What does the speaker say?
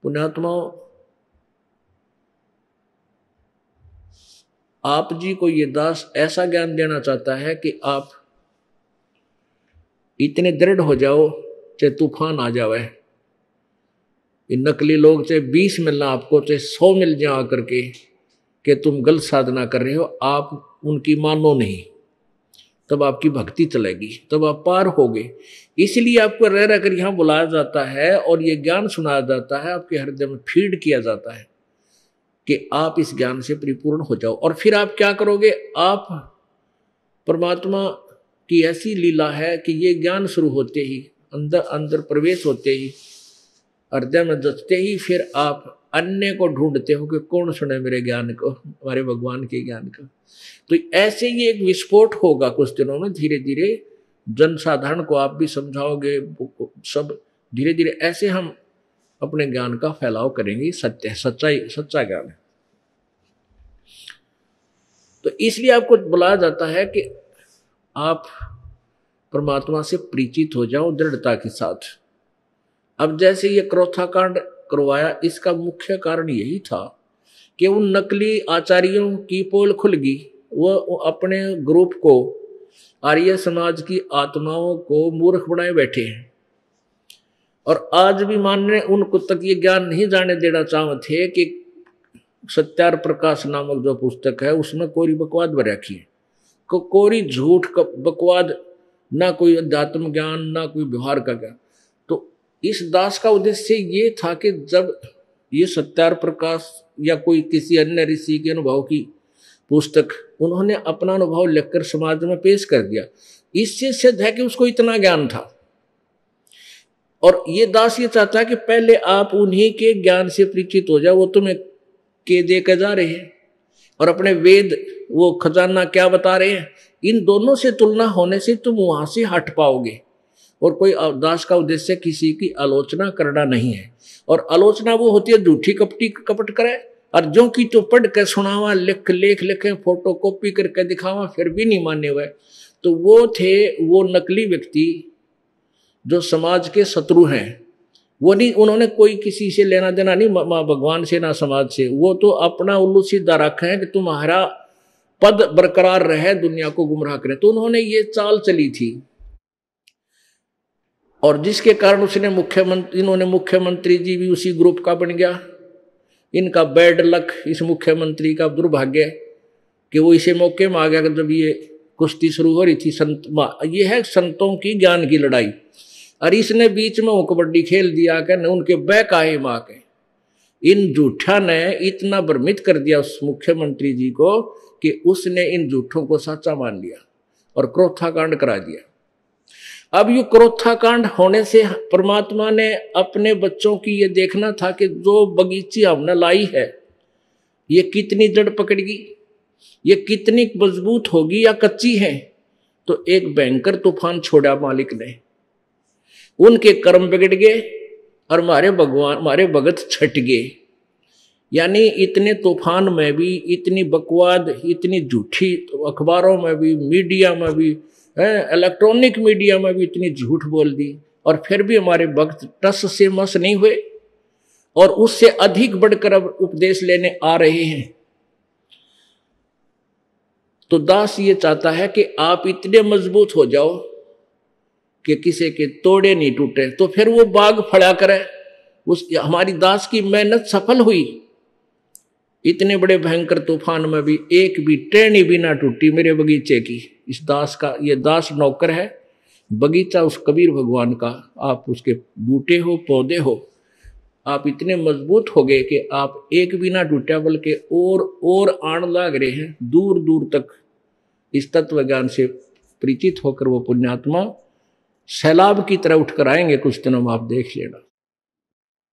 पुण्यात्माओं, आप जी को ये दास ऐसा ज्ञान देना चाहता है कि आप इतने दृढ़ हो जाओ चाहे तूफान आ जावे। इन नकली लोग चाहे 20 मिलना आपको, चाहे 100 मिल जाए आकर के कि तुम गलत साधना कर रहे हो, आप उनकी मानो नहीं, तब आपकी भक्ति चलेगी, तब आप पार होगे। इसलिए आपको रह रहकर यहाँ बुलाया जाता है और ये ज्ञान सुनाया जाता है, आपके हृदय में फीड किया जाता है कि आप इस ज्ञान से परिपूर्ण हो जाओ। और फिर आप क्या करोगे? आप परमात्मा की ऐसी लीला है कि ये ज्ञान शुरू होते ही, अंदर अंदर प्रवेश होते ही, हृदय में जचते ही, फिर आप अन्य को ढूंढते हो कि कौन सुने मेरे ज्ञान को, हमारे भगवान के ज्ञान का। तो ऐसे ही एक विस्फोट होगा कुछ दिनों में। धीरे धीरे जनसाधारण को आप भी समझाओगे, सब धीरे धीरे ऐसे हम अपने ज्ञान का फैलाव करेंगे। सत्य, सच्चाई, सच्चा ज्ञान है। तो इसलिए आपको बुलाया जाता है कि आप परमात्मा से परिचित हो जाओ दृढ़ता के साथ। अब जैसे ये क्रोथा कांड करवाया, इसका मुख्य कारण यही था कि उन नकली आचार्यों की पोल खुल गई। वो अपने ग्रुप को, आर्य समाज की आत्माओं को मूर्ख बनाए बैठे हैं। और आज भी मानने उनको तक ये ज्ञान नहीं जाने देना चाहते थे कि सत्यार प्रकाश नामक जो पुस्तक है उसमें कोरी बकवाद भर रखी है, कोरी झूठ का बकवाद, ना कोई अध्यात्म ज्ञान, ना कोई व्यवहार का ज्ञान। तो इस दास का उद्देश्य ये था कि जब ये सत्यार प्रकाश या कोई किसी अन्य ऋषि के अनुभव की पुस्तक उन्होंने अपना अनुभव लिखकर समाज में पेश कर दिया, इससे सिद्ध है कि उसको इतना ज्ञान था। और ये दास ये चाहता है कि पहले आप उन्हीं के ज्ञान से परिचित हो जाओ। वो तुम्हें के दे के जा रहे हैं और अपने वेद, वो खजाना क्या बता रहे हैं, इन दोनों से तुलना होने से तुम वहां से हट पाओगे। और कोई दास का उद्देश्य किसी की आलोचना करना नहीं है। और आलोचना वो होती है झूठी कपटी कपट करे, और जो की तो पढ़ के सुनावा, लेख लिखे, फोटो कॉपी करके दिखावा, फिर भी नहीं माने हुए। तो वो थे वो नकली व्यक्ति जो समाज के शत्रु हैं। वो नहीं, उन्होंने कोई किसी से लेना देना नहीं, माँ भगवान से ना समाज से। वो तो अपना उल्लू सीधा रखा है कि तुम्हारा पद बरकरार रहे, दुनिया को गुमराह करे। तो उन्होंने ये चाल चली थी, और जिसके कारण उसने इन्होंने मुख्यमंत्री जी भी उसी ग्रुप का बन गया। इनका बैड लक, इस मुख्यमंत्री का दुर्भाग्य कि वो इसे मौके में आ गया जब ये कुश्ती शुरू हो रही थी। ये है संतों की ज्ञान की लड़ाई, और इसने बीच में वो कबड्डी खेल दिया कि न उनके बैक आए माँ के। इन झूठा ने इतना भ्रमित कर दिया उस मुख्यमंत्री जी को कि उसने इन झूठों को सच्चा मान लिया और क्रोथा कांड करा दिया। अब ये क्रोथा कांड होने से परमात्मा ने अपने बच्चों की ये देखना था कि जो बगीची हमने लाई है ये कितनी जड़ पकड़ेगी, ये कितनी मजबूत होगी या कच्ची है। तो एक भयंकर तूफान छोड़ा मालिक ने, उनके कर्म बिगड़ गए और हमारे भगवान, हमारे भगत छट गए। यानी इतने तूफान में भी इतनी बकवाद, इतनी झूठी, अखबारों में भी, मीडिया में भी, इलेक्ट्रॉनिक मीडिया में भी इतनी झूठ बोल दी, और फिर भी हमारे भक्त टस से मस नहीं हुए और उससे अधिक बढ़कर अब उपदेश लेने आ रहे हैं। तो दास ये चाहता है कि आप इतने मजबूत हो जाओ कि किसी के तोड़े नहीं टूटे, तो फिर वो बाग फड़ा करे। उस हमारी दास की मेहनत सफल हुई। इतने बड़े भयंकर तूफान में भी एक भी टहनी भी ना टूटी मेरे बगीचे की। इस दास का, ये दास नौकर है, बगीचा उस कबीर भगवान का। आप उसके बूटे हो, पौधे हो, आप इतने मजबूत हो गए कि आप एक भी ना टूटा, बल्कि और आण लाग रहे हैं दूर दूर तक। इस तत्व ज्ञान से परिचित होकर वो पुण्यात्मा सैलाब की तरह उठकर आएंगे कुछ दिनों में, आप देख लेना।